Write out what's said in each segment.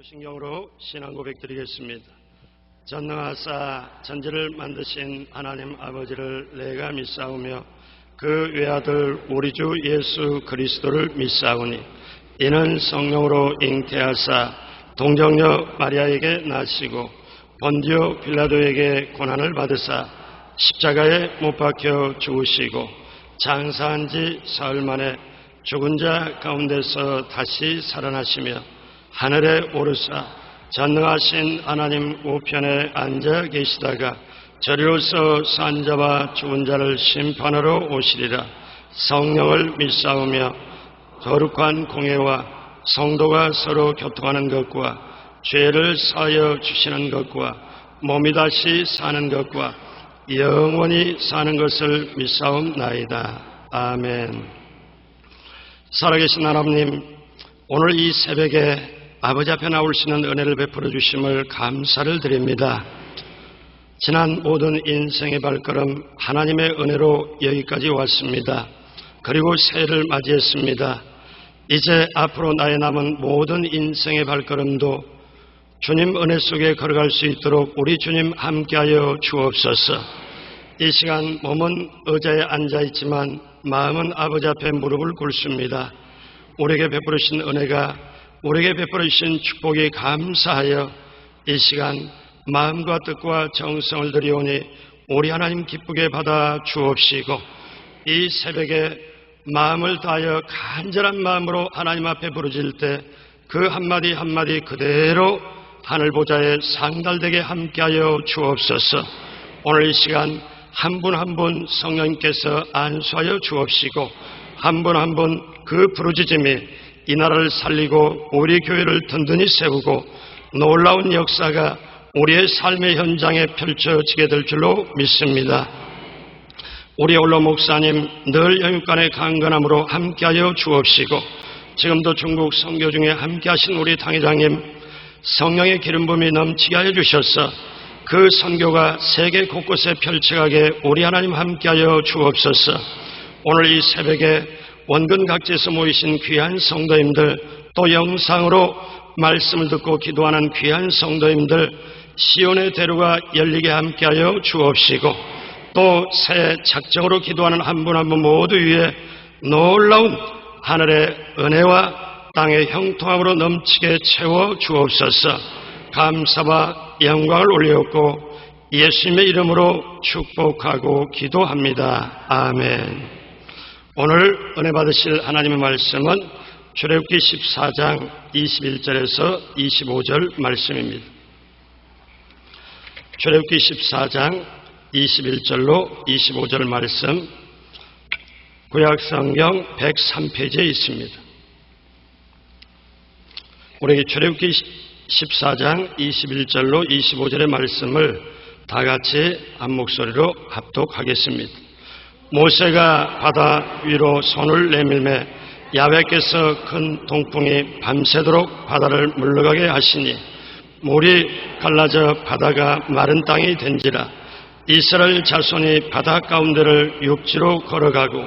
부르신경으로 신앙 고백드리겠습니다. 전능하사 천지를 만드신 하나님 아버지를 내가 믿사오며 그 외아들 우리 주 예수 그리스도를 믿사오니 이는 성령으로 잉태하사 동정녀 마리아에게 나시고 본디오 빌라도에게 고난을 받으사 십자가에 못 박혀 죽으시고 장사한 지 사흘 만에 죽은 자 가운데서 다시 살아나시며 하늘에 오르사 전능하신 하나님 우편에 앉아 계시다가 저리로서 산 자와 죽은 자를 심판하러 오시리라. 성령을 믿사오며 거룩한 공예와 성도가 서로 교통하는 것과 죄를 사하여 주시는 것과 몸이 다시 사는 것과 영원히 사는 것을 믿사옵나이다. 아멘. 살아계신 하나님, 오늘 이 새벽에 아버지 앞에 나올 수 있는 은혜를 베풀어 주심을 감사를 드립니다. 지난 모든 인생의 발걸음 하나님의 은혜로 여기까지 왔습니다. 그리고 새해를 맞이했습니다. 이제 앞으로 나의 남은 모든 인생의 발걸음도 주님 은혜 속에 걸어갈 수 있도록 우리 주님 함께하여 주옵소서. 이 시간 몸은 의자에 앉아있지만 마음은 아버지 앞에 무릎을 꿇습니다. 우리에게 베풀으신 은혜가, 우리에게 베풀어 주신 축복이 감사하여 이 시간 마음과 뜻과 정성을 드리오니 우리 하나님 기쁘게 받아 주옵시고, 이 새벽에 마음을 다하여 간절한 마음으로 하나님 앞에 부르질 때 그 한마디 한마디 그대로 하늘 보좌에 상달되게 함께하여 주옵소서. 오늘 이 시간 한 분 한 분 성령님께서 안수하여 주옵시고, 한 분 한 분 그 부르짖음이 이 나라를 살리고 우리 교회를 든든히 세우고 놀라운 역사가 우리의 삶의 현장에 펼쳐지게 될 줄로 믿습니다. 우리 올로 목사님 늘 영육간의 강건함으로 함께하여 주옵시고, 지금도 중국 선교 중에 함께하신 우리 당회장님 성령의 기름 부음이 넘치게 하여 주셔서 그 선교가 세계 곳곳에 펼쳐가게 우리 하나님 함께하여 주옵소서. 오늘 이 새벽에 원근 각지에서 모이신 귀한 성도님들, 또 영상으로 말씀을 듣고 기도하는 귀한 성도님들, 시온의 대로가 열리게 함께하여 주옵시고, 또 새 작정으로 기도하는 한 분 한 분 모두 위에 놀라운 하늘의 은혜와 땅의 형통함으로 넘치게 채워 주옵소서. 감사와 영광을 올리었고 예수님의 이름으로 축복하고 기도합니다. 아멘. 오늘 은혜 받으실 하나님의 말씀은 출애굽기 14장 21절에서 25절 말씀입니다. 출애굽기 14장 21절로 25절 말씀, 구약성경 103페이지에 있습니다. 우리 출애굽기 14장 21절로 25절의 말씀을 다 같이 한 목소리로 합독하겠습니다. 모세가 바다 위로 손을 내밀매 야훼께서 큰 동풍이 밤새도록 바다를 물러가게 하시니 물이 갈라져 바다가 마른 땅이 된지라. 이스라엘 자손이 바다 가운데를 육지로 걸어가고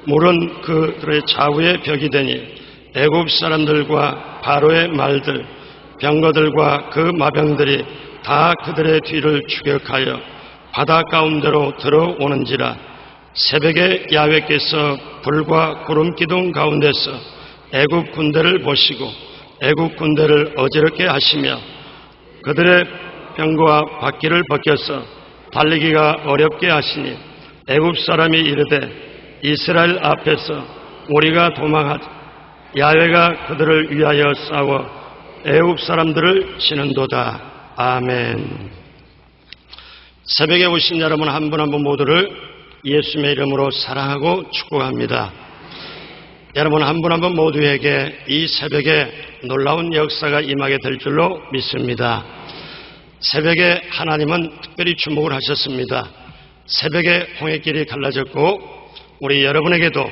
물은 그들의 좌우에 벽이 되니 애굽 사람들과 바로의 말들, 병거들과 그 마병들이 다 그들의 뒤를 추격하여 바다 가운데로 들어오는지라. 새벽에 야훼께서 불과 구름 기둥 가운데서 애굽 군대를 보시고 애굽 군대를 어지럽게 하시며 그들의 병거와 바퀴를 벗겨서 달리기가 어렵게 하시니 애굽 사람이 이르되 이스라엘 앞에서 우리가 도망하자. 야훼가 그들을 위하여 싸워 애굽 사람들을 치는도다. 아멘. 새벽에 오신 여러분 한 분 한 분 모두를 예수님의 이름으로 사랑하고 축복합니다. 여러분 한 분 한 분 모두에게 이 새벽에 놀라운 역사가 임하게 될 줄로 믿습니다. 새벽에 하나님은 특별히 주목을 하셨습니다. 새벽에 홍해길이 갈라졌고 우리 여러분에게도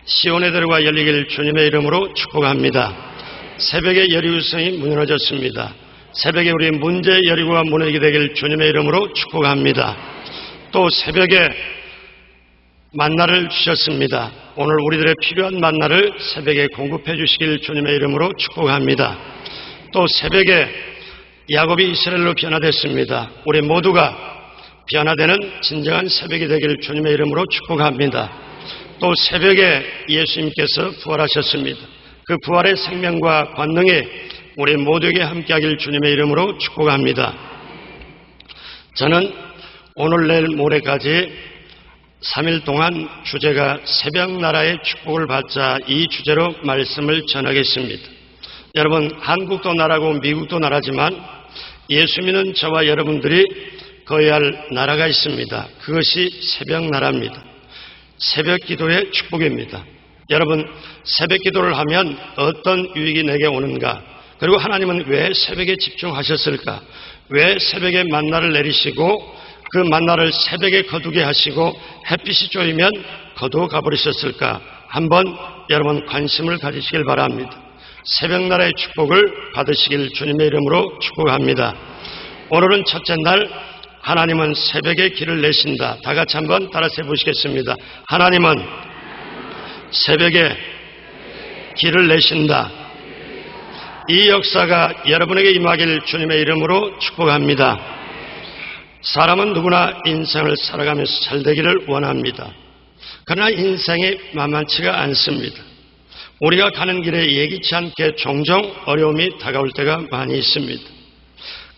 시온의 대로가 열리길 주님의 이름으로 축복합니다. 새벽에 여리고성이 문이 열어졌습니다. 새벽에 우리 문제 여리고가 문을 열게 되길 주님의 이름으로 축복합니다. 또 새벽에 만나를 주셨습니다. 오늘 우리들의 필요한 만나를 새벽에 공급해 주시길 주님의 이름으로 축복합니다. 또 새벽에 야곱이 이스라엘로 변화됐습니다. 우리 모두가 변화되는 진정한 새벽이 되길 주님의 이름으로 축복합니다. 또 새벽에 예수님께서 부활하셨습니다. 그 부활의 생명과 권능이 우리 모두에게 함께하길 주님의 이름으로 축복합니다. 저는 오늘 내일 모레까지 3일 동안 주제가 새벽나라의 축복을 받자, 이 주제로 말씀을 전하겠습니다. 여러분, 한국도 나라고 미국도 나라지만 예수 믿는 저와 여러분들이 거해야 할 나라가 있습니다. 그것이 새벽나라입니다. 새벽 기도의 축복입니다. 여러분, 새벽 기도를 하면 어떤 유익이 내게 오는가? 그리고 하나님은 왜 새벽에 집중하셨을까? 왜 새벽에 만나를 내리시고 그 만나를 새벽에 거두게 하시고 햇빛이 쪼이면 거두어 가버리셨을까? 한번 여러분 관심을 가지시길 바랍니다. 새벽나라의 축복을 받으시길 주님의 이름으로 축복합니다. 오늘은 첫째 날, 하나님은 새벽에 길을 내신다. 다 같이 한번 따라서 해보시겠습니다. 하나님은 새벽에 길을 내신다. 이 역사가 여러분에게 임하길 주님의 이름으로 축복합니다. 사람은 누구나 인생을 살아가면서 잘 되기를 원합니다. 그러나 인생이 만만치가 않습니다. 우리가 가는 길에 예기치 않게 종종 어려움이 다가올 때가 많이 있습니다.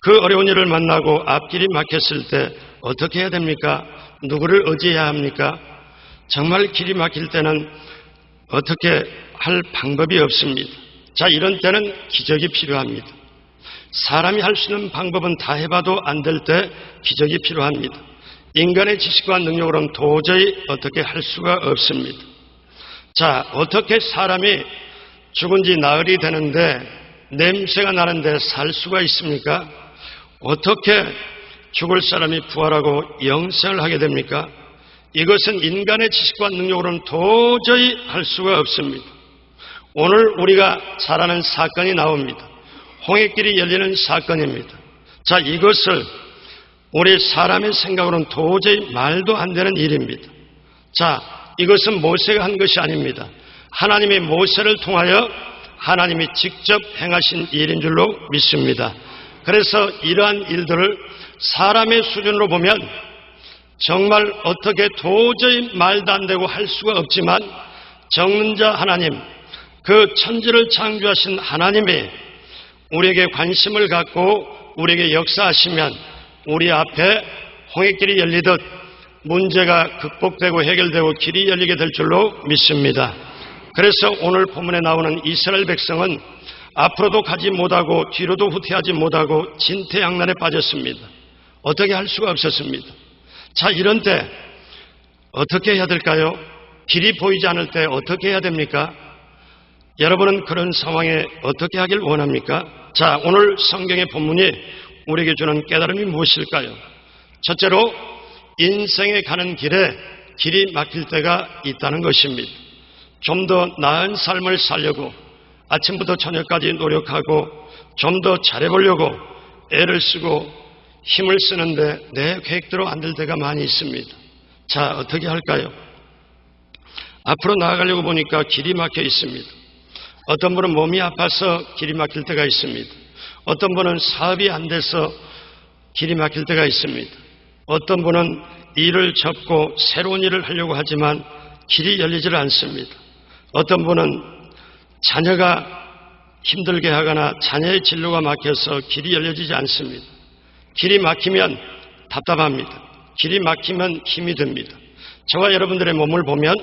그 어려운 일을 만나고 앞길이 막혔을 때 어떻게 해야 됩니까? 누구를 의지해야 합니까? 정말 길이 막힐 때는 어떻게 할 방법이 없습니다. 자, 이런 때는 기적이 필요합니다. 사람이 할 수 있는 방법은 다 해봐도 안 될 때 기적이 필요합니다. 인간의 지식과 능력으로는 도저히 어떻게 할 수가 없습니다. 자, 어떻게 사람이 죽은 지 나흘이 되는데 냄새가 나는데 살 수가 있습니까? 어떻게 죽을 사람이 부활하고 영생을 하게 됩니까? 이것은 인간의 지식과 능력으로는 도저히 할 수가 없습니다. 오늘 우리가 잘 아는 사건이 나옵니다. 홍해길이 열리는 사건입니다. 자, 이것을 우리 사람의 생각으로는 도저히 말도 안 되는 일입니다. 자, 이것은 모세가 한 것이 아닙니다. 하나님이 모세를 통하여 하나님이 직접 행하신 일인 줄로 믿습니다. 그래서 이러한 일들을 사람의 수준으로 보면 정말 어떻게 도저히 말도 안 되고 할 수가 없지만 정자 하나님, 그 천지를 창조하신 하나님이 우리에게 관심을 갖고 우리에게 역사하시면 우리 앞에 홍해길이 열리듯 문제가 극복되고 해결되고 길이 열리게 될 줄로 믿습니다. 그래서 오늘 본문에 나오는 이스라엘 백성은 앞으로도 가지 못하고 뒤로도 후퇴하지 못하고 진퇴양난에 빠졌습니다. 어떻게 할 수가 없었습니다. 자, 이런 때 어떻게 해야 될까요? 길이 보이지 않을 때 어떻게 해야 됩니까? 여러분은 그런 상황에 어떻게 하길 원합니까? 자, 오늘 성경의 본문이 우리에게 주는 깨달음이 무엇일까요? 첫째로 인생에 가는 길에 길이 막힐 때가 있다는 것입니다. 좀 더 나은 삶을 살려고 아침부터 저녁까지 노력하고 좀 더 잘해보려고 애를 쓰고 힘을 쓰는데 내 계획대로 안 될 때가 많이 있습니다. 자, 어떻게 할까요? 앞으로 나아가려고 보니까 길이 막혀 있습니다. 어떤 분은 몸이 아파서 길이 막힐 때가 있습니다. 어떤 분은 사업이 안 돼서 길이 막힐 때가 있습니다. 어떤 분은 일을 접고 새로운 일을 하려고 하지만 길이 열리질 않습니다. 어떤 분은 자녀가 힘들게 하거나 자녀의 진로가 막혀서 길이 열려지지 않습니다. 길이 막히면 답답합니다. 길이 막히면 힘이 듭니다. 저와 여러분들의 몸을 보면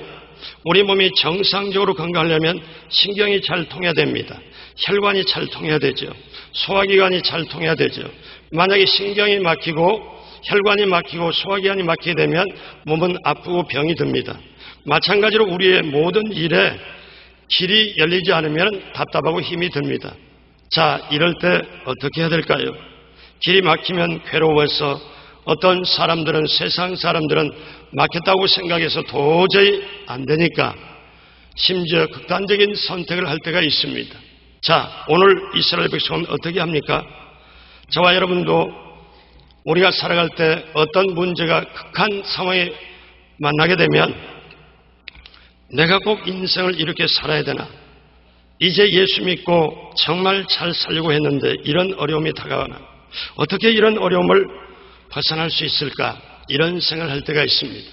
우리 몸이 정상적으로 건강하려면 신경이 잘 통해야 됩니다. 혈관이 잘 통해야 되죠. 소화기관이 잘 통해야 되죠. 만약에 신경이 막히고 혈관이 막히고 소화기관이 막히게 되면 몸은 아프고 병이 듭니다. 마찬가지로 우리의 모든 일에 길이 열리지 않으면 답답하고 힘이 듭니다. 자, 이럴 때 어떻게 해야 될까요? 길이 막히면 괴로워서 어떤 사람들은, 세상 사람들은 막혔다고 생각해서 도저히 안 되니까 심지어 극단적인 선택을 할 때가 있습니다. 자, 오늘 이스라엘 백성은 어떻게 합니까? 저와 여러분도 우리가 살아갈 때 어떤 문제가 극한 상황에 만나게 되면 내가 꼭 인생을 이렇게 살아야 되나? 이제 예수 믿고 정말 잘 살려고 했는데 이런 어려움이 다가오나 어떻게 이런 어려움을 벗어날 수 있을까? 이런 생각을 할 때가 있습니다.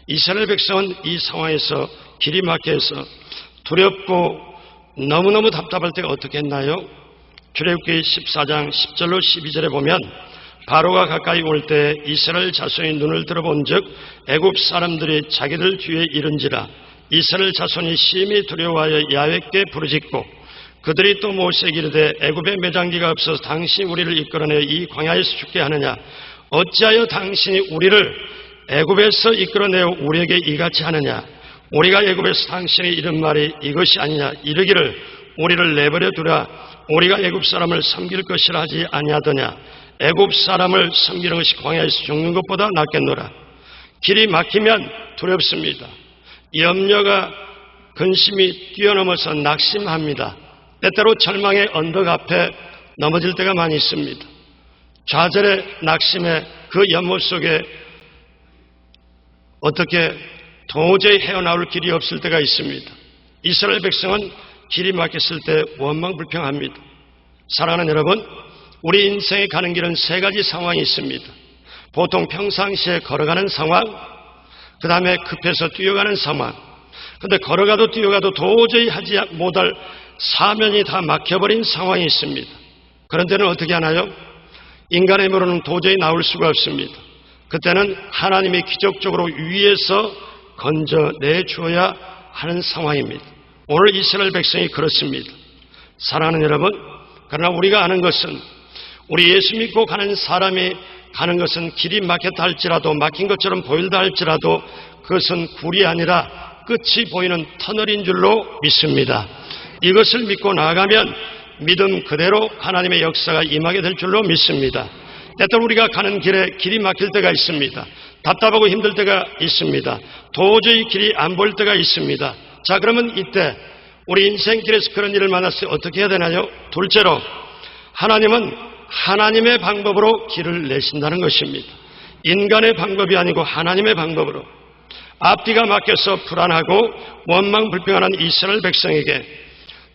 이스라엘 백성은 이 상황에서 길이 막혀서 두렵고 너무너무 답답할 때가 어떻게 했나요? 출애굽기 14장 10절로 12절에 보면 바로가 가까이 올 때 이스라엘 자손이 눈을 들어본 즉 애굽 사람들이 자기들 뒤에 이른지라 이스라엘 자손이 심히 두려워하여 야훼께 부르짖고 그들이 또 모세에게 이르되 애굽에 매장기가 없어서 당신이 우리를 이끌어내어 이 광야에서 죽게 하느냐 어찌하여 당신이 우리를 애굽에서 이끌어내어 우리에게 이같이 하느냐 우리가 애굽에서 당신이 이른 말이 이것이 아니냐 이르기를 우리를 내버려 두라 우리가 애굽 사람을 섬길 것이라 하지 아니하더냐 애굽 사람을 섬기는 것이 광야에서 죽는 것보다 낫겠노라. 길이 막히면 두렵습니다. 염려가 근심이 뛰어넘어서 낙심합니다. 때때로 절망의 언덕 앞에 넘어질 때가 많이 있습니다. 좌절의 낙심에 그 연못 속에 어떻게 도저히 헤어나올 길이 없을 때가 있습니다. 이스라엘 백성은 길이 막혔을 때 원망불평합니다. 사랑하는 여러분, 우리 인생에 가는 길은 세 가지 상황이 있습니다. 보통 평상시에 걸어가는 상황, 그 다음에 급해서 뛰어가는 상황. 그런데 걸어가도 뛰어가도 도저히 하지 못할 사면이 다 막혀버린 상황이 있습니다. 그런 때는 어떻게 하나요? 인간의 힘으로는 도저히 나올 수가 없습니다. 그때는 하나님이 기적적으로 위에서 건져내 주어야 하는 상황입니다. 오늘 이스라엘 백성이 그렇습니다. 사랑하는 여러분, 그러나 우리가 아는 것은 우리 예수 믿고 가는 사람이 가는 것은 길이 막혔다 할지라도 막힌 것처럼 보일다 할지라도 그것은 굴이 아니라 끝이 보이는 터널인 줄로 믿습니다. 이것을 믿고 나아가면 믿음 그대로 하나님의 역사가 임하게 될 줄로 믿습니다. 때때로 우리가 가는 길에 길이 막힐 때가 있습니다. 답답하고 힘들 때가 있습니다. 도저히 길이 안 보일 때가 있습니다. 자, 그러면 이때 우리 인생길에서 그런 일을 만났을 때 어떻게 해야 되나요? 둘째로 하나님은 하나님의 방법으로 길을 내신다는 것입니다. 인간의 방법이 아니고 하나님의 방법으로. 앞뒤가 막혀서 불안하고 원망불평하는 이스라엘 백성에게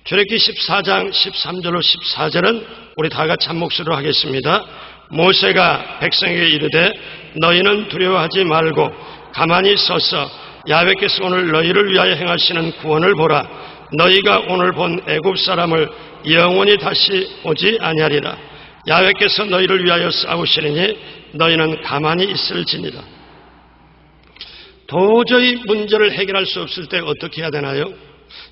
출애굽기 14장 13절로 14절은 우리 다 같이 한 목소리로 하겠습니다. 모세가 백성에게 이르되 너희는 두려워하지 말고 가만히 서서 야훼께서 오늘 너희를 위하여 행하시는 구원을 보라. 너희가 오늘 본 애굽 사람을 영원히 다시 오지 아니하리라. 야훼께서 너희를 위하여 싸우시리니 너희는 가만히 있을지니라. 도저히 문제를 해결할 수 없을 때 어떻게 해야 되나요?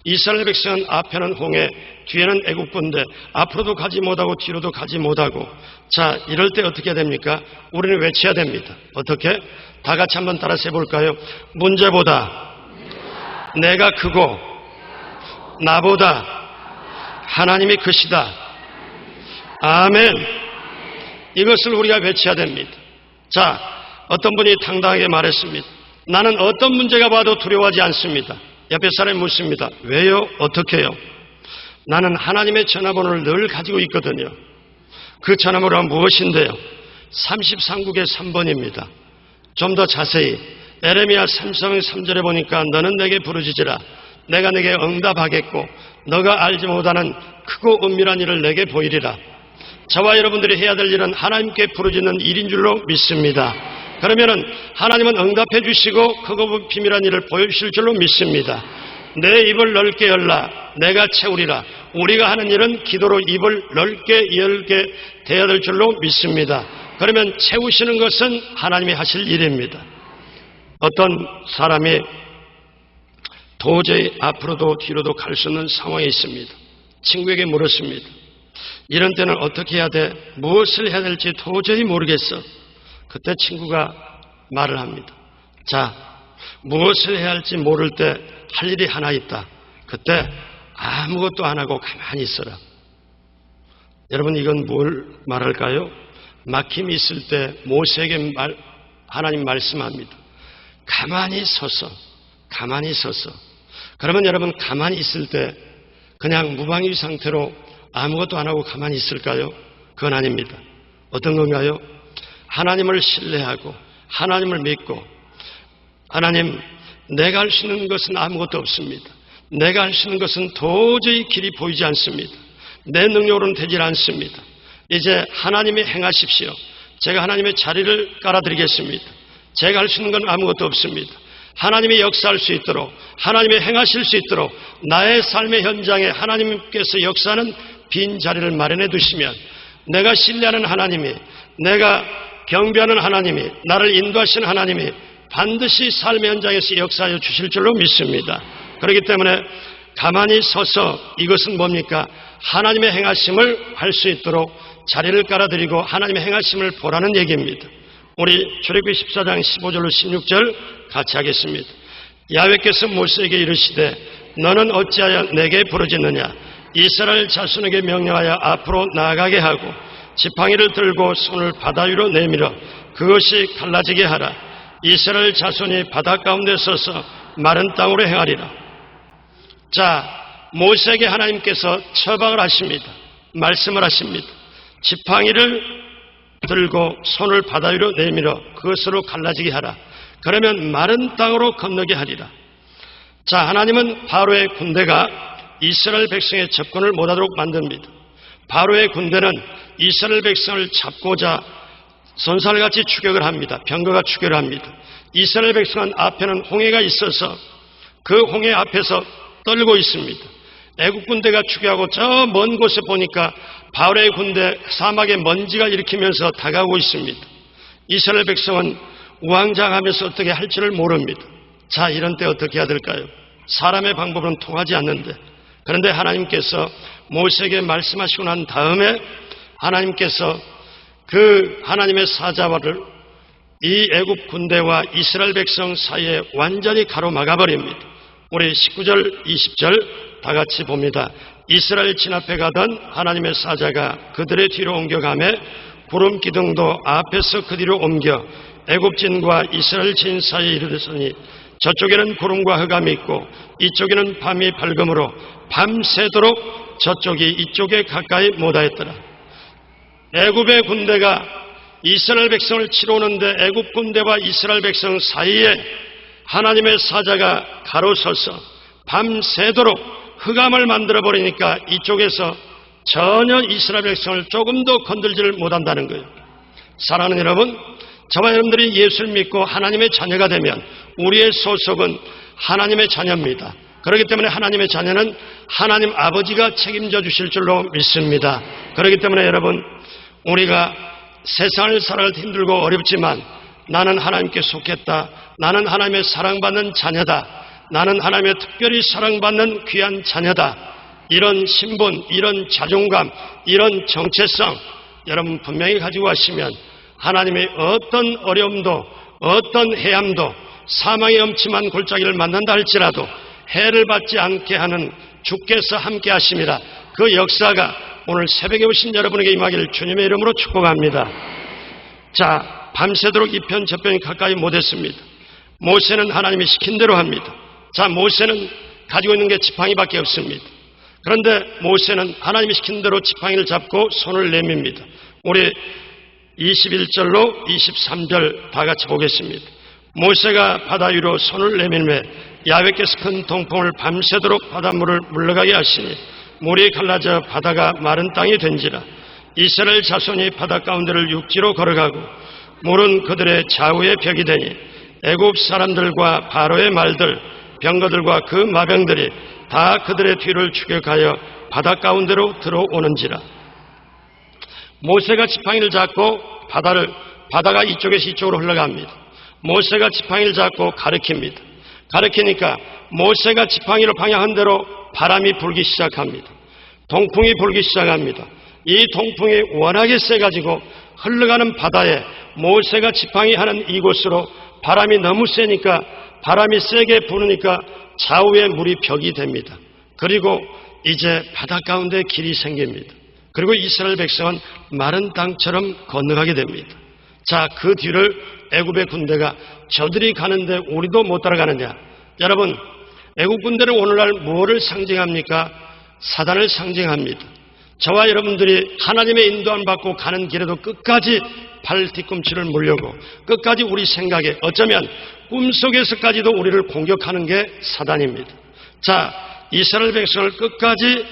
이스라엘 백성은 앞에는 홍해, 뒤에는 애국군대, 앞으로도 가지 못하고 뒤로도 가지 못하고. 자, 이럴 때 어떻게 해야 됩니까? 우리는 외쳐야 됩니다. 어떻게? 다 같이 한번 따라서 해볼까요? 문제보다 내가 크고 나보다 하나님이 크시다. 아멘. 이것을 우리가 외쳐야 됩니다. 자, 어떤 분이 당당하게 말했습니다. 나는 어떤 문제가 봐도 두려워하지 않습니다. 옆에 사람이 묻습니다. 왜요? 어떻게요? 나는 하나님의 전화번호를 늘 가지고 있거든요. 그 전화번호가 무엇인데요? 33국의 3번입니다. 좀 더 자세히 에레미야 33장 3절에 보니까 너는 내게 부르짖으라. 내가 내게 응답하겠고 너가 알지 못하는 크고 은밀한 일을 내게 보이리라. 저와 여러분들이 해야 될 일은 하나님께 부르짖는 일인 줄로 믿습니다. 그러면은 하나님은 응답해 주시고 크고 비밀한 일을 보여주실 줄로 믿습니다. 내 입을 넓게 열라 내가 채우리라. 우리가 하는 일은 기도로 입을 넓게 열게 되어야 될 줄로 믿습니다. 그러면 채우시는 것은 하나님이 하실 일입니다. 어떤 사람이 도저히 앞으로도 뒤로도 갈 수 없는 상황에 있습니다. 친구에게 물었습니다. 이런 때는 어떻게 해야 돼? 무엇을 해야 될지 도저히 모르겠어. 그때 친구가 말을 합니다. 자, 무엇을 해야 할지 모를 때 할 일이 하나 있다. 그때 아무것도 안 하고 가만히 있어라. 여러분, 이건 뭘 말할까요? 막힘이 있을 때 모세에게 하나님 말씀합니다. 가만히 서서. 그러면 여러분, 가만히 있을 때 그냥 무방비 상태로 아무것도 안 하고 가만히 있을까요? 그건 아닙니다. 어떤 건가요? 하나님을 신뢰하고 하나님을 믿고 하나님, 내가 할 수 있는 것은 아무것도 없습니다. 내가 할 수 있는 것은 도저히 길이 보이지 않습니다. 내 능력으로는 되질 않습니다. 이제 하나님이 행하십시오. 제가 하나님의 자리를 깔아드리겠습니다. 제가 할 수 있는 건 아무것도 없습니다. 하나님이 역사할 수 있도록, 하나님이 행하실 수 있도록 나의 삶의 현장에 하나님께서 역사하는 빈 자리를 마련해 두시면 내가 신뢰하는 하나님이, 내가 경배하는 하나님이, 나를 인도하시는 하나님이 반드시 삶의 현장에서 역사하여 주실 줄로 믿습니다. 그렇기 때문에 가만히 서서 이것은 뭡니까? 하나님의 행하심을 할 수 있도록 자리를 깔아드리고 하나님의 행하심을 보라는 얘기입니다. 우리 출애굽기 14장 15절로 16절 같이 하겠습니다. 야훼께서 모세에게 이르시되 너는 어찌하여 내게 부르짖느냐? 이스라엘 자손에게 명령하여 앞으로 나아가게 하고 지팡이를 들고 손을 바다 위로 내밀어 그것이 갈라지게 하라. 이스라엘 자손이 바다 가운데 서서 마른 땅으로 행하리라. 자, 모세에게 하나님께서 처방을 하십니다. 말씀을 하십니다. 지팡이를 들고 손을 바다 위로 내밀어 그것으로 갈라지게 하라. 그러면 마른 땅으로 건너게 하리라. 자, 하나님은 바로의 군대가 이스라엘 백성의 접근을 못하도록 만듭니다. 바로의 군대는 이스라엘 백성을 잡고자 선살같이 추격을 합니다. 병거가 추격을 합니다. 이스라엘 백성은 앞에는 홍해가 있어서 그 홍해 앞에서 떨고 있습니다. 애국 군대가 추격하고 저 먼 곳에 보니까 바로의 군대 사막에 먼지가 일으키면서 다가오고 있습니다. 이스라엘 백성은 우왕좌왕하면서 어떻게 할지를 모릅니다. 자, 이런 때 어떻게 해야 될까요? 사람의 방법은 통하지 않는데, 그런데 하나님께서 모세에게 말씀하시고 난 다음에 하나님께서 그 하나님의 사자와를 이 애국 군대와 이스라엘 백성 사이에 완전히 가로막아버립니다. 우리 19절 20절 다 같이 봅니다. 이스라엘 진앞에 가던 하나님의 사자가 그들의 뒤로 옮겨가매 구름 기둥도 앞에서 그 뒤로 옮겨 애굽진과 이스라엘 진 사이에 이르렀으니 저쪽에는 구름과 흑암이 있고 이쪽에는 밤이 밝음으로 밤새도록 저쪽이 이쪽에 가까이 못하였더라. 애굽의 군대가 이스라엘 백성을 치러 오는데 애굽 군대와 이스라엘 백성 사이에 하나님의 사자가 가로서서 밤새도록 흑암을 만들어버리니까 이쪽에서 전혀 이스라엘 백성을 조금도 건들지를 못한다는 거예요. 사랑하는 여러분, 저와 여러분들이 예수를 믿고 하나님의 자녀가 되면 우리의 소속은 하나님의 자녀입니다. 그렇기 때문에 하나님의 자녀는 하나님 아버지가 책임져 주실 줄로 믿습니다. 그렇기 때문에 여러분, 우리가 세상을 살아갈 때 힘들고 어렵지만 나는 하나님께 속했다, 나는 하나님의 사랑받는 자녀다, 나는 하나님의 특별히 사랑받는 귀한 자녀다, 이런 신분, 이런 자존감, 이런 정체성 여러분 분명히 가지고 가시면 하나님의 어떤 어려움도, 어떤 해함도, 사망의 엄침한 골짜기를 만난다 할지라도 해를 받지 않게 하는 주께서 함께 하심이라. 그 역사가 오늘 새벽에 오신 여러분에게 임하기를 주님의 이름으로 축복합니다. 자, 밤새도록 이편 저편이 가까이 못했습니다. 모세는 하나님이 시킨 대로 합니다. 자, 모세는 가지고 있는 게 지팡이밖에 없습니다. 그런데 모세는 하나님이 시킨 대로 지팡이를 잡고 손을 내밉니다. 우리 21절로 23절 다 같이 보겠습니다. 모세가 바다 위로 손을 내밀매 야훼께서 큰 동풍을 밤새도록 바닷물을 물러가게 하시니 물이 갈라져 바다가 마른 땅이 된지라. 이스라엘 자손이 바다 가운데를 육지로 걸어가고 물은 그들의 좌우에 벽이 되니 애굽 사람들과 바로의 말들, 병거들과 그 마병들이 다 그들의 뒤를 추격하여 바다 가운데로 들어오는지라. 모세가 지팡이를 잡고 바다가 이쪽에서 이쪽으로 흘러갑니다. 모세가 지팡이를 잡고 가리킵니다. 가리키니까 모세가 지팡이로 방향한 대로 바람이 불기 시작합니다. 동풍이 불기 시작합니다. 이 동풍이 워낙에 세가지고 흘러가는 바다에 모세가 지팡이 하는 이곳으로 바람이 너무 세니까, 바람이 세게 부르니까 좌우에 물이 벽이 됩니다. 그리고 이제 바다 가운데 길이 생깁니다. 그리고 이스라엘 백성은 마른 땅처럼 건너가게 됩니다. 자, 그 뒤를 애굽의 군대가 저들이 가는데 우리도 못 따라가느냐? 여러분, 애굽 군대는 오늘날 무엇을 상징합니까? 사단을 상징합니다. 저와 여러분들이 하나님의 인도함 받고 가는 길에도 끝까지 발 뒤꿈치를 물려고 끝까지 우리 생각에 어쩌면 꿈속에서까지도 우리를 공격하는 게 사단입니다. 자, 이스라엘 백성을 끝까지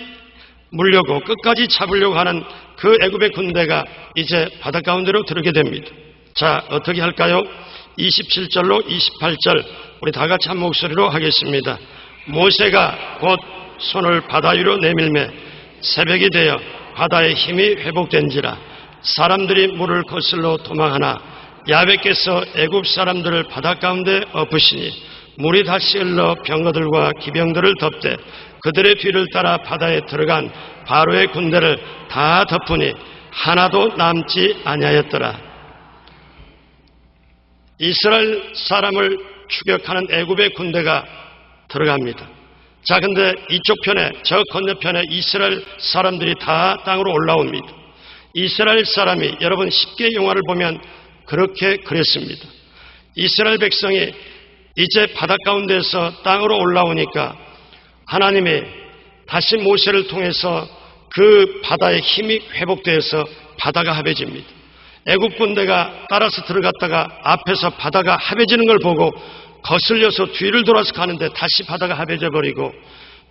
물려고 끝까지 잡으려고 하는 그 애굽의 군대가 이제 바다 가운데로 들어오게 됩니다. 자, 어떻게 할까요? 27절로 28절 우리 다 같이 한 목소리로 하겠습니다. 모세가 곧 손을 바다 위로 내밀매 새벽이 되어 바다의 힘이 회복된지라 사람들이 물을 거슬러 도망하나 야훼께서 애굽 사람들을 바다 가운데 엎으시니 물이 다시 흘러 병거들과 기병들을 덮되 그들의 뒤를 따라 바다에 들어간 바로의 군대를 다 덮으니 하나도 남지 아니하였더라. 이스라엘 사람을 추격하는 애굽의 군대가 들어갑니다. 자, 근데 이쪽 편에 저 건너편에 이스라엘 사람들이 다 땅으로 올라옵니다. 이스라엘 사람이 여러분 10개 영화를 보면 그렇게 그랬습니다. 이스라엘 백성이 이제 바다 가운데서 땅으로 올라오니까 하나님이 다시 모세를 통해서 그 바다의 힘이 회복되어서 바다가 합해집니다. 애굽 군대가 따라서 들어갔다가 앞에서 바다가 합해지는 걸 보고 거슬려서 뒤를 돌아서 가는데 다시 바다가 합해져 버리고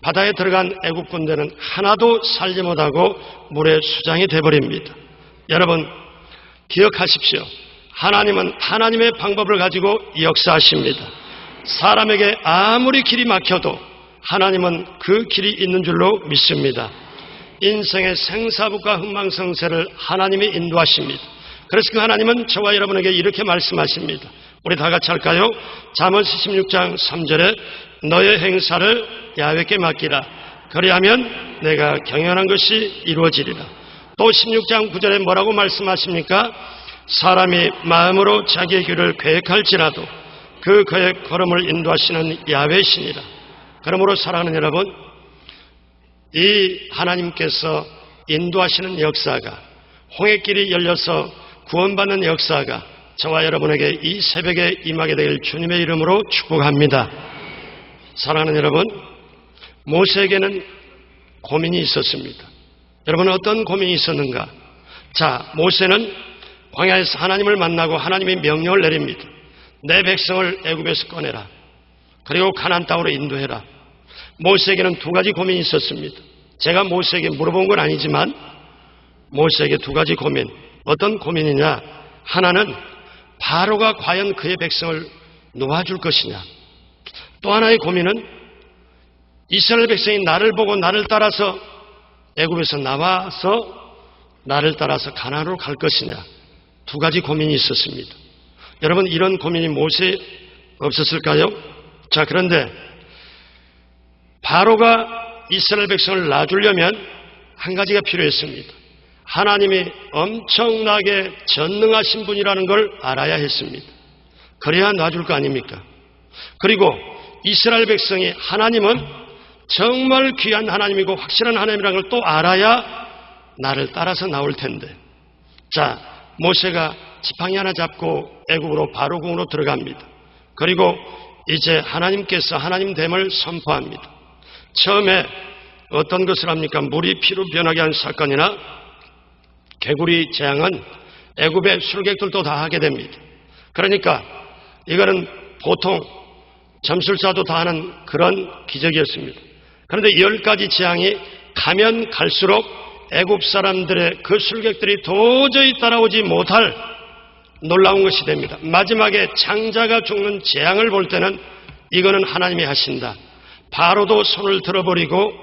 바다에 들어간 애굽 군대는 하나도 살지 못하고 물에 수장이 돼버립니다. 여러분 기억하십시오. 하나님은 하나님의 방법을 가지고 역사하십니다. 사람에게 아무리 길이 막혀도 하나님은 그 길이 있는 줄로 믿습니다. 인생의 생사부과 흥망성쇠를 하나님이 인도하십니다. 그래서 그 하나님은 저와 여러분에게 이렇게 말씀하십니다. 우리 다 같이 할까요? 잠언스 16장 3절에 너의 행사를 야훼께 맡기라. 그리하면 내가 경연한 것이 이루어지리라. 또 16장 9절에 뭐라고 말씀하십니까? 사람이 마음으로 자기의 길을 계획할지라도 그의 걸음을 인도하시는 야훼시니라. 그러므로 사랑하는 여러분, 이 하나님께서 인도하시는 역사가 홍해길이 열려서 구원받는 역사가 저와 여러분에게 이 새벽에 임하게 될 주님의 이름으로 축복합니다. 사랑하는 여러분, 모세에게는 고민이 있었습니다. 여러분 어떤 고민이 있었는가? 자, 모세는 광야에서 하나님을 만나고 하나님의 명령을 내립니다. 내 백성을 애굽에서 꺼내라. 그리고 가나안 땅으로 인도해라. 모세에게는 두 가지 고민이 있었습니다. 제가 모세에게 물어본 건 아니지만 모세에게 두 가지 고민. 어떤 고민이냐? 하나는 바로가 과연 그의 백성을 놓아줄 것이냐. 또 하나의 고민은 이스라엘 백성이 나를 보고 나를 따라서 애굽에서 나와서 나를 따라서 가나안으로 갈 것이냐. 두 가지 고민이 있었습니다. 여러분 이런 고민이 모세에 없었을까요? 자, 그런데 바로가 이스라엘 백성을 놔주려면 한 가지가 필요했습니다. 하나님이 엄청나게 전능하신 분이라는 걸 알아야 했습니다. 그래야 놔줄 거 아닙니까? 그리고 이스라엘 백성이 하나님은 정말 귀한 하나님이고 확실한 하나님이라는 걸 또 알아야 나를 따라서 나올 텐데. 자, 모세가 지팡이 하나 잡고 애굽으로 바로궁으로 들어갑니다. 그리고 이제 하나님께서 하나님됨을 선포합니다. 처음에 어떤 것을 합니까? 물이 피로 변하게 한 사건이나 개구리 재앙은 애굽의 술객들도 다 하게 됩니다. 그러니까 이거는 보통 점술사도 다 하는 그런 기적이었습니다. 그런데 10가지 재앙이 가면 갈수록 애굽 사람들의 그 술객들이 도저히 따라오지 못할 놀라운 것이 됩니다. 마지막에 장자가 죽는 재앙을 볼 때는 이거는 하나님이 하신다. 바로도 손을 들어버리고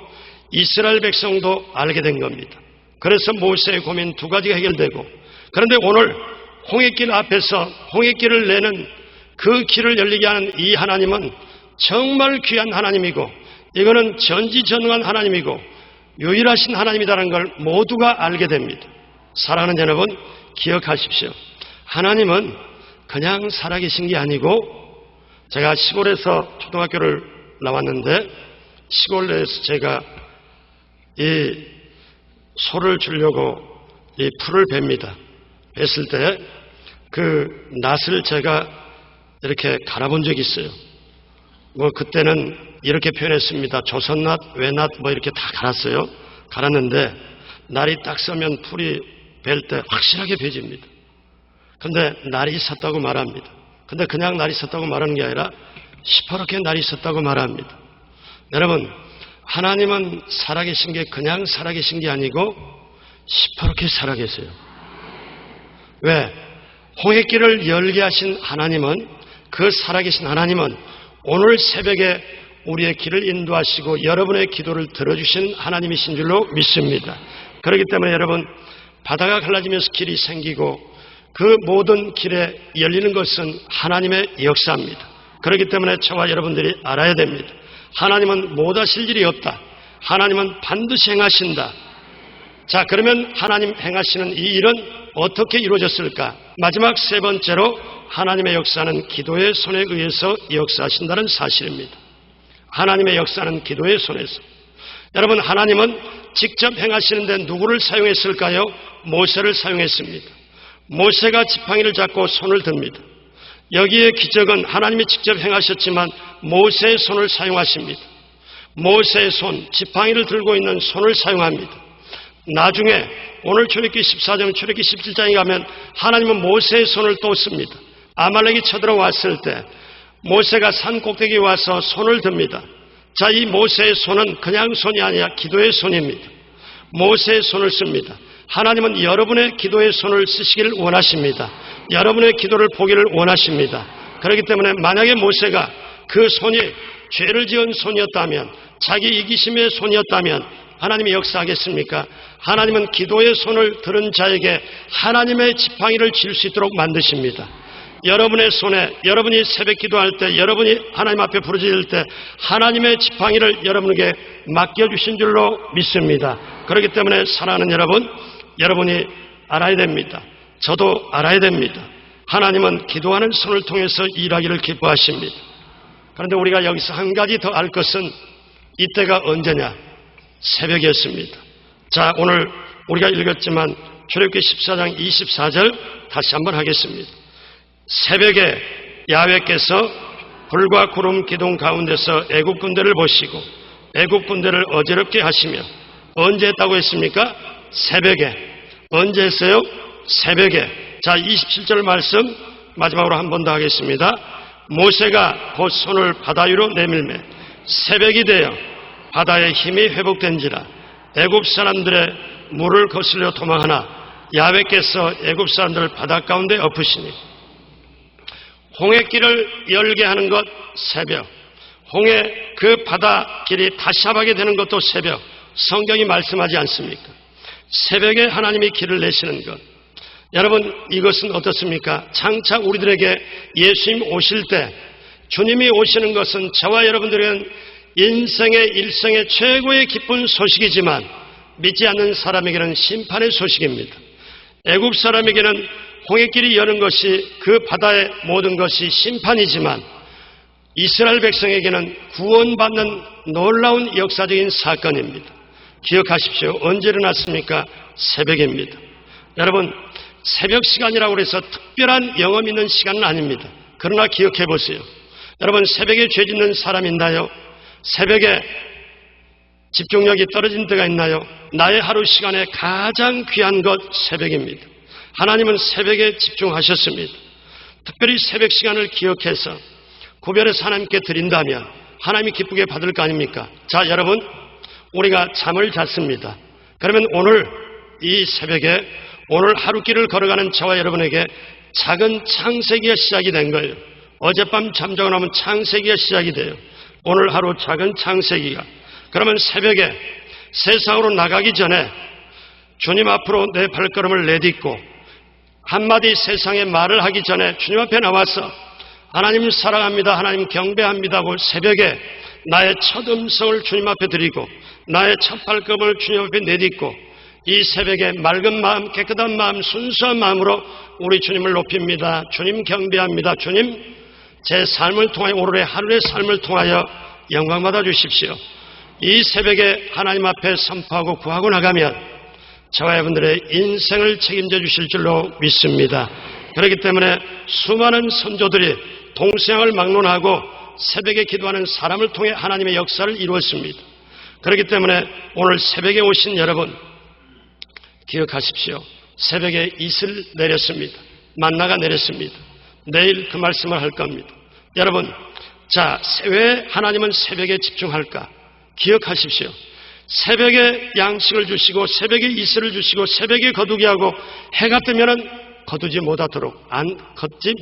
이스라엘 백성도 알게 된 겁니다. 그래서 모세의 고민 두 가지가 해결되고, 그런데 오늘 홍해길 앞에서 홍해길을 내는 그 길을 열리게 하는 이 하나님은 정말 귀한 하나님이고 이거는 전지전능한 하나님이고 유일하신 하나님이라는 걸 모두가 알게 됩니다. 사랑하는 여러분 기억하십시오. 하나님은 그냥 살아계신 게 아니고, 제가 시골에서 초등학교를 나왔는데 시골에서 제가 이 소를 주려고 이 풀을 베입니다. 뱄을 때 그 낫을 제가 이렇게 갈아본 적이 있어요. 뭐 그때는 이렇게 표현했습니다. 조선낫, 외낫 뭐 이렇게 다 갈았어요. 갈았는데 날이 딱 서면 풀이 벨 때 확실하게 베집니다. 근데 날이 섰다고 말합니다. 근데 그냥 날이 섰다고 말하는 게 아니라 시퍼렇게 날이 섰다고 말합니다. 여러분, 하나님은 살아계신 게 그냥 살아계신 게 아니고 시퍼렇게 살아계세요. 왜? 홍해길을 열게 하신 하나님은, 그 살아계신 하나님은 오늘 새벽에 우리의 길을 인도하시고 여러분의 기도를 들어주신 하나님이신 줄로 믿습니다. 그렇기 때문에 여러분, 바다가 갈라지면서 길이 생기고 그 모든 길에 열리는 것은 하나님의 역사입니다. 그렇기 때문에 저와 여러분들이 알아야 됩니다. 하나님은 못하실 일이 없다. 하나님은 반드시 행하신다. 자, 그러면 하나님 행하시는 이 일은 어떻게 이루어졌을까? 마지막 세 번째로 하나님의 역사는 기도의 손에 의해서 역사하신다는 사실입니다. 하나님의 역사는 기도의 손에서. 여러분, 하나님은 직접 행하시는데 누구를 사용했을까요? 모세를 사용했습니다. 모세가 지팡이를 잡고 손을 듭니다. 여기에 기적은 하나님이 직접 행하셨지만 모세의 손을 사용하십니다. 모세의 손, 지팡이를 들고 있는 손을 사용합니다. 나중에 오늘 출애굽기 14장, 출애굽기 17장에 가면 하나님은 모세의 손을 또 씁니다. 아말렉이 쳐들어왔을 때 모세가 산 꼭대기에 와서 손을 듭니다. 자, 이 모세의 손은 그냥 손이 아니라 기도의 손입니다. 모세의 손을 씁니다. 하나님은 여러분의 기도의 손을 쓰시기를 원하십니다. 여러분의 기도를 보기를 원하십니다. 그렇기 때문에 만약에 모세가 그 손이 죄를 지은 손이었다면, 자기 이기심의 손이었다면 하나님이 역사하겠습니까? 하나님은 기도의 손을 들은 자에게 하나님의 지팡이를 쥘 수 있도록 만드십니다. 여러분의 손에, 여러분이 새벽 기도할 때, 여러분이 하나님 앞에 부르짖을 때 하나님의 지팡이를 여러분에게 맡겨주신 줄로 믿습니다. 그렇기 때문에 사랑하는 여러분, 여러분이 알아야 됩니다. 저도 알아야 됩니다. 하나님은 기도하는 손을 통해서 일하기를 기뻐하십니다. 그런데 우리가 여기서 한 가지 더 알 것은 이때가 언제냐? 새벽이었습니다. 자, 오늘 우리가 읽었지만 출애굽기 14장 24절 다시 한번 하겠습니다. 새벽에 야훼께서 불과 구름 기둥 가운데서 애국 군대를 보시고 애국 군대를 어지럽게 하시며, 언제 했다고 했습니까? 새벽에. 언제 했어요? 새벽에. 자, 27절 말씀 마지막으로 한 번 더 하겠습니다. 모세가 곧 손을 바다 위로 내밀매 새벽이 되어 바다의 힘이 회복된지라 애굽 사람들의 물을 거슬려 도망하나 야훼께서 애굽 사람들을 바다 가운데 엎으시니. 홍해길을 열게 하는 것 새벽, 홍해 그 바다 길이 다시합하게 되는 것도 새벽. 성경이 말씀하지 않습니까? 새벽에 하나님이 길을 내시는 것. 여러분, 이것은 어떻습니까? 장차 우리들에게 예수님 오실 때, 주님이 오시는 것은 저와 여러분들은 인생의 일생의 최고의 기쁜 소식이지만 믿지 않는 사람에게는 심판의 소식입니다. 애굽 사람에게는 홍해길이 여는 것이, 그 바다의 모든 것이 심판이지만 이스라엘 백성에게는 구원받는 놀라운 역사적인 사건입니다. 기억하십시오. 언제 일어났습니까? 새벽입니다. 여러분, 새벽 시간이라고 해서 특별한 영험 있는 시간은 아닙니다. 그러나 기억해 보세요. 여러분, 새벽에 죄 짓는 사람 있나요? 새벽에 집중력이 떨어진 때가 있나요? 나의 하루 시간에 가장 귀한 것 새벽입니다. 하나님은 새벽에 집중하셨습니다. 특별히 새벽 시간을 기억해서 구별해서 하나님께 드린다면 하나님이 기쁘게 받을 거 아닙니까? 자, 여러분, 우리가 잠을 잤습니다. 그러면 오늘 이 새벽에 오늘 하루길을 걸어가는 저와 여러분에게 작은 창세기가 시작이 된 거예요. 어젯밤 잠자고 나면 창세기가 시작이 돼요. 오늘 하루 작은 창세기가. 그러면 새벽에 세상으로 나가기 전에 주님 앞으로 내 발걸음을 내딛고 한마디 세상에 말을 하기 전에 주님 앞에 나와서 하나님 사랑합니다, 하나님 경배합니다 하고 새벽에 나의 첫 음성을 주님 앞에 드리고 나의 첫 발걸음을 주님 앞에 내딛고 이 새벽에 맑은 마음, 깨끗한 마음, 순수한 마음으로 우리 주님을 높입니다. 주님 경배합니다. 주님, 제 삶을 통하여, 오늘의 하루의 삶을 통하여 영광 받아 주십시오. 이 새벽에 하나님 앞에 선포하고 구하고 나가면 저와 여러분들의 인생을 책임져 주실 줄로 믿습니다. 그렇기 때문에 수많은 선조들이 동서양을 막론하고 새벽에 기도하는 사람을 통해 하나님의 역사를 이루었습니다. 그렇기 때문에 오늘 새벽에 오신 여러분, 기억하십시오. 새벽에 이슬 내렸습니다. 만나가 내렸습니다. 내일 그 말씀을 할 겁니다. 여러분, 자, 왜 하나님은 새벽에 집중할까? 기억하십시오. 새벽에 양식을 주시고 새벽에 이슬을 주시고 새벽에 거두게 하고 해가 뜨면은 걷지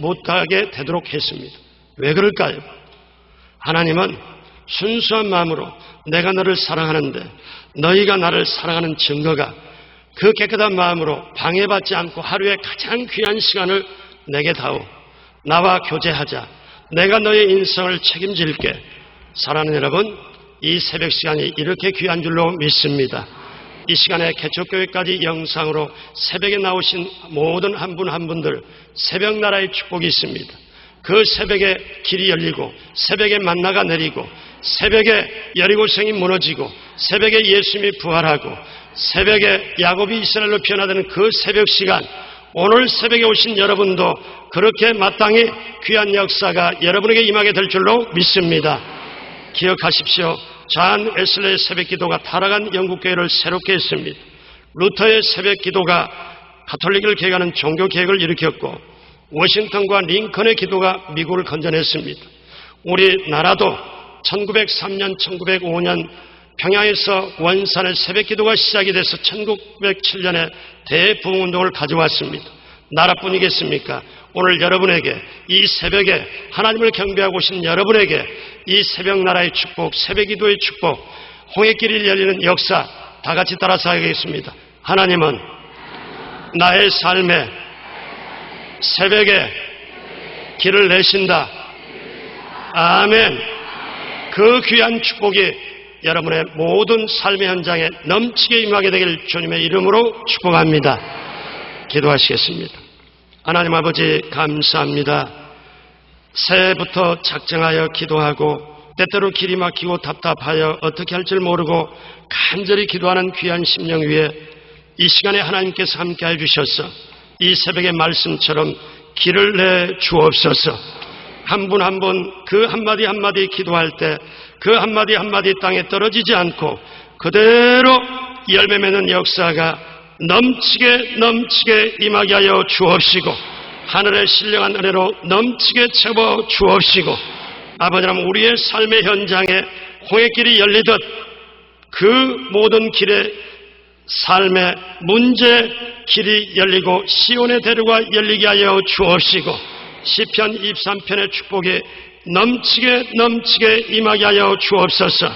못하게 되도록 했습니다. 왜 그럴까요? 하나님은 순수한 마음으로 내가 너를 사랑하는데 너희가 나를 사랑하는 증거가 그 깨끗한 마음으로 방해받지 않고 하루에 가장 귀한 시간을 내게 다오. 나와 교제하자. 내가 너의 인생을 책임질게. 사랑하는 여러분, 이 새벽 시간이 이렇게 귀한 줄로 믿습니다. 이 시간에 개척교회까지 영상으로 새벽에 나오신 모든 한 분 한 분들 새벽 나라의 축복이 있습니다. 그 새벽에 길이 열리고 새벽에 만나가 내리고 새벽에 여리고성이 무너지고 새벽에 예수님이 부활하고 새벽에 야곱이 이스라엘로 변화되는 그 새벽 시간, 오늘 새벽에 오신 여러분도 그렇게 마땅히 귀한 역사가 여러분에게 임하게 될 줄로 믿습니다. 기억하십시오. 잔 웨슬레의 새벽기도가 타락한 영국교회를 새롭게 했습니다. 루터의 새벽기도가 가톨릭을 개혁하는 종교개혁을 일으켰고 워싱턴과 링컨의 기도가 미국을 건져냈습니다. 우리나라도 1903년, 1905년 평양에서 원산의 새벽기도가 시작이 돼서 1907년에 대부흥운동을 가져왔습니다. 나라뿐이겠습니까? 오늘 여러분에게 이 새벽에 하나님을 경배하고 오신 여러분에게 이 새벽 나라의 축복, 새벽기도의 축복, 홍해길이 열리는 역사 다 같이 따라서 하겠습니다. 하나님은 나의 삶에 새벽에 길을 내신다. 아멘. 그 귀한 축복이 여러분의 모든 삶의 현장에 넘치게 임하게 되길 주님의 이름으로 축복합니다. 기도하시겠습니다. 하나님 아버지 감사합니다. 새해부터 작정하여 기도하고 때때로 길이 막히고 답답하여 어떻게 할 줄 모르고 간절히 기도하는 귀한 심령 위에 이 시간에 하나님께서 함께해 주셔서 이 새벽의 말씀처럼 길을 내 주옵소서. 한 분 한 분 그 한마디 한마디 기도할 때 그 한마디 한마디 땅에 떨어지지 않고 그대로 열매 맺는 역사가 넘치게 임하게 하여 주옵시고 하늘의 신령한 은혜로 넘치게 채워 주옵시고 아버지님 우리의 삶의 현장에 홍해길이 열리듯 그 모든 길에 삶의 문제 길이 열리고 시온의 대로가 열리게 하여 주옵시고 시편 23편의 축복이 넘치게 임하게 하여 주옵소서.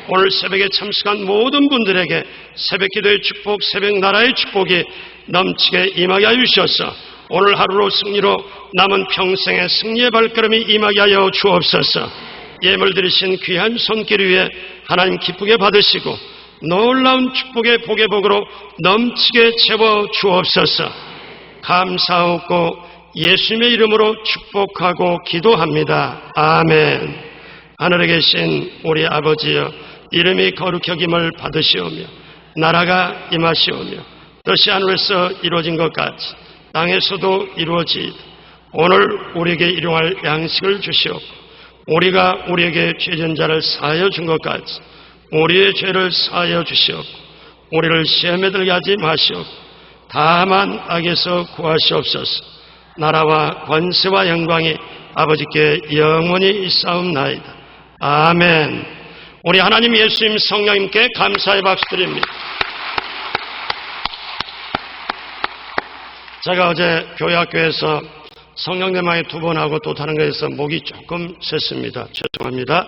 오늘 새벽에 참석한 모든 분들에게 새벽기도의 축복, 새벽 나라의 축복이 넘치게 임하게 하여 주셔서 오늘 하루로 승리로 남은 평생의 승리의 발걸음이 임하게 하여 주옵소서. 예물 드리신 귀한 손길 위에 하나님 기쁘게 받으시고 놀라운 축복의 복의 복으로 넘치게 채워 주옵소서. 감사하고 예수님의 이름으로 축복하고 기도합니다. 아멘. 하늘에 계신 우리 아버지여, 이름이 거룩히 여김을 받으시오며 나라가 임하시오며 뜻이 하늘에서 이루어진 것 같이 땅에서도 이루어지이다. 오늘 우리에게 일용할 양식을 주시옵고 우리가 우리에게 죄진 자를 사하여 준 것 같이 우리의 죄를 사하여 주시옵고 우리를 시험에 들게 하지 마시옵고 다만 악에서 구하시옵소서. 나라와 권세와 영광이 아버지께 영원히 있사옵나이다. 아멘. 우리 하나님 예수님 성령님께 감사의 박수 드립니다. 제가 어제 교회학교에서 성령내망에 2번 하고 또 다른 거에서 목이 조금 샜습니다. 죄송합니다.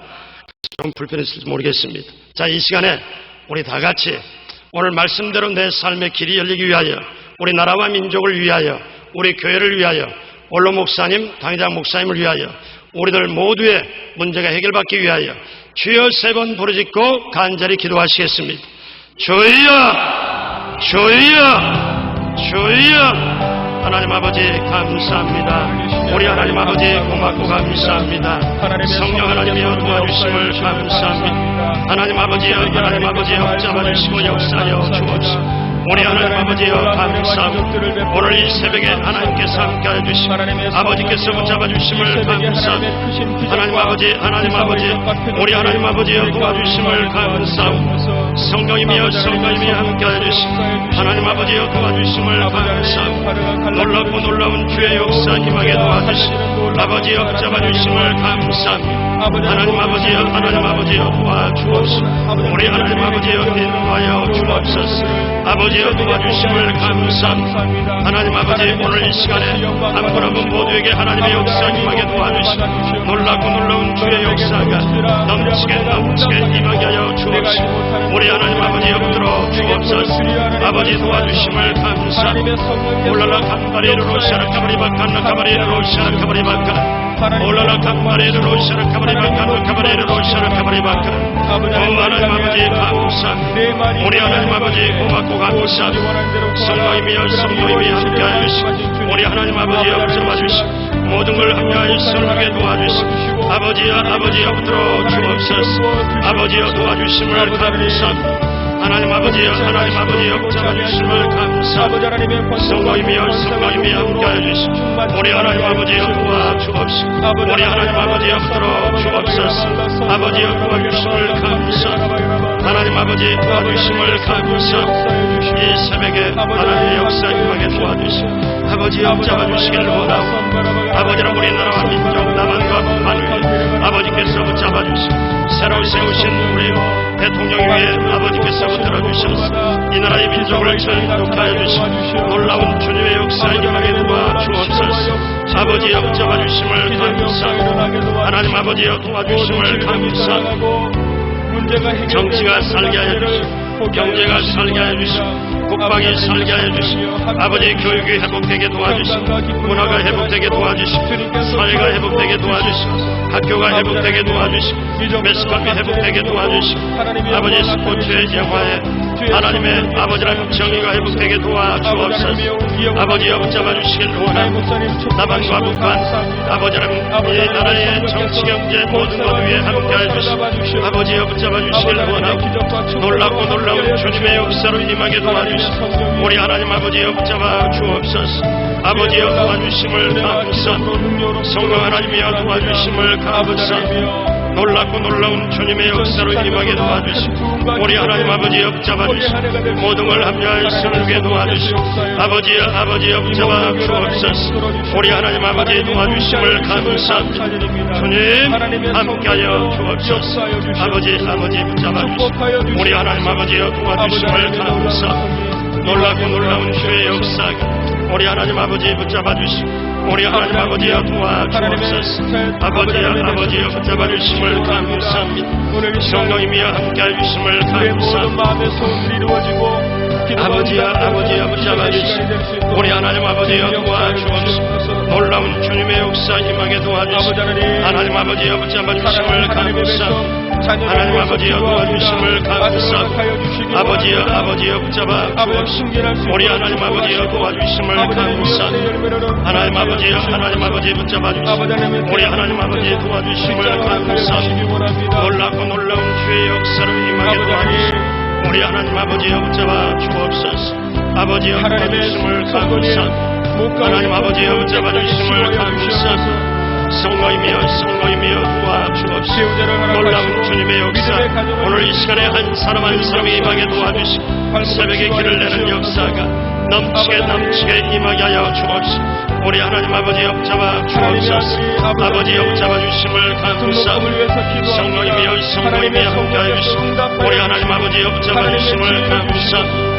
좀 불편했을지 모르겠습니다. 자, 이 시간에 우리 다 같이 오늘 말씀대로 내 삶의 길이 열리기 위하여 우리 나라와 민족을 위하여 우리 교회를 위하여 원로 목사님, 당회장 목사님을 위하여 우리들 모두의 문제가 해결받기 위하여 주여 3번 부르짖고 간절히 기도하시겠습니다. 주여 주여 주여. 하나님 아버지 감사합니다. 우리 하나님 아버지 고맙고 감사합니다. 성령 하나님이여 도와주심을 감사합니다. 하나님 아버지여 붙잡아주시고 역사하여 주옵시고 우리 하나님 아버지여 감사합니다. 오늘 이 새벽에 하나님께서 함께하여 주시고 아버지께서 붙잡아주심을 감사합니다. 하나님 아버지 우리 하나님 아버지여 도와주심을 감사합니다. 성령이며 성령이며 함께하여 주시고 하나님 아버지여 도와주심을 감사합니다. 놀랍고 놀라운 주의 역사 임하게 도와주시고 아버지여 붙잡아주심을 감사합니다. 하나님 아버지여 도와주옵소서. 우리 하나님 아버지여 인도하여 주옵소서. 아버지여 도와주심을 감사합니다. 하나님 아버지 오늘 이 시간에 한 분 한 분 모두에게 하나님의 역사 임하게 도와주시고 놀랍고 놀라운 주의 역사가 넘치게 임하게 하여 주옵소서. 우리 하나님 아버지여 붙들어 주옵소서. 아버지 도와주심을 감사합니다. 올라라 캄바리로 샤라카바리바칸나 카바리로 샤라카바리바칸 올라라 캄바리로 샤라카바리바칸나 카바리로 샤라카바리바칸 오 하나님 아버지 감사합니다. 우리 하나님 아버지 고맙고 감사합니다. 성령이며 함께하여 주시고 우리 하나님 아버지여 붙잡아주시고 모든 걸 합리하여 설하게 도와주시고 아버지여 붙들어 주옵소서. 아버지여 도와주심을 감사합니다. 하나님 아버지여 붙잡아주심을 감사합니다. 성령이며 함께하여 주시고 우리 하나님 아버지여 도와주옵소서. 우리 하나님 아버지여 붙들어 주옵소서. 아버지여 도와주심을 감사합니다. 하나님 아버지 도와주심을 감사합니다. 이 새벽에 하나님의 역사 임하게 도와주시고 아버지여 붙잡아주시기를 원하고 아버지는 우리나라와 민족 남한과 북한을 아버지께서 붙잡아주시고 새로 세우신 우리 대통령 위에 아버지께서 붙들어주셔서 이 나라의 민족을 전복하게 하여 주시고 놀라운 주님의 역사 임하게 도와주옵소서. 아버지여 붙잡아주심을 감사합니다. 하나님 아버지여 도와주심을 감사합니다. 정치가 살게 하여 주시고 경제가 살게 하여 주시고 국방이 살게 하여 주시고 아버지 교육이 회복되게 도와주시고 문화가 회복되게 도와주시고 사회가 회복되게 도와주시고 학교가 회복되게 도와주시고 매스컴이 회복되게 도와주시고 아버지 스포츠의 영화에 하나님의 아버지라는 정의가 회복되게 도와주옵소서. 아버지여 붙잡아주시길 원합니다. 남한과 북한 아버지라는 이 나라의 정치 경제 모든 것 위에 함께하여 주시고 아버지여 붙잡아주시길 원하고 놀랍고 놀라운 주님의 역사로 임하게 도와주시고 우리 하나님 아버지여 붙잡아 주옵소서. 아버지여 도와주심을 감사합니다. 성령 하나님이여 도와주심을 감사합니다. 놀랍고 놀라운 주님의 역사로 임하게 도와주시고 우리 하나님 아버지여 붙잡아주시고 모든 걸 합리하여 세우게 도와주시고 아버지여 붙잡아 주옵소서. 우리 하나님 아버지 도와주심을 감사합니다. 주님 함께하여 주옵소서. 아버지 붙잡아주시고 우리 하나님 아버지여 도와주심을 감사합니다. 놀랍고 놀라운 주의 역사가 우리 하나님 아버지 붙잡아주시고 우리 하나님 아버지여 도와주옵소서. 아버지여 붙잡아주심을 감사합니다. 성령이며 함께하여 주심을 감사합니다. 아버지여 붙잡아주시고 우리 하나님 아버지여 도와주옵소서. 놀라운 주님의 역사 임하게 도와주시고 하나님 아버지여 붙잡아주심을 감사합니다. 하나님 아버지여 도와주심을 감사합니다. 아버지여 붙잡아 주옵소서. 우리 하나님 아버지여 도와주심을 감사합니다. 하나님 아버지 붙잡아 주시고 우리 하나님 아버지 도와주심을 감사합니다. 놀랍고 놀라운 주의 역사로 임하게 도와주시고 우리 하나님 아버지여 붙잡아 주옵소서. 아버지여 도와주심을 감사합니다. 하나님 아버지여 붙잡아 주심을 감사합니다. 성령이며 도와주옵소서. 놀라운 주님의 역사 오늘 이 시간에 한 사람 한 사람이 임하게 도와주시고 새벽에 길을 내는 역사가 넘치게 임하게 하여 주옵소서. 우리 하나님 아버지여 붙잡아 주옵소서. 아버지여 붙잡아 주심을 감사합니다. 성령이며 함께하여 주시고 우리 하나님 아버지여 붙잡아 주심을 감사합니다.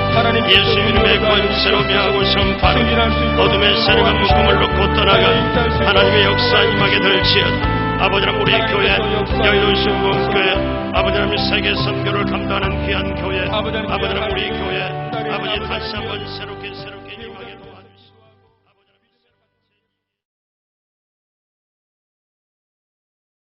예수 이름의 권세로 명하고 선포하는 어둠의 세력과 묶음을 놓고 떠나가 하나님의 역사 임하게 될지어다. 아버지는 우리 교회 여의도 순복음교회 아버지는 세계 선교를 감당하는 귀한 교회 아버지는 우리 교회 아버지 다시 한번 새롭게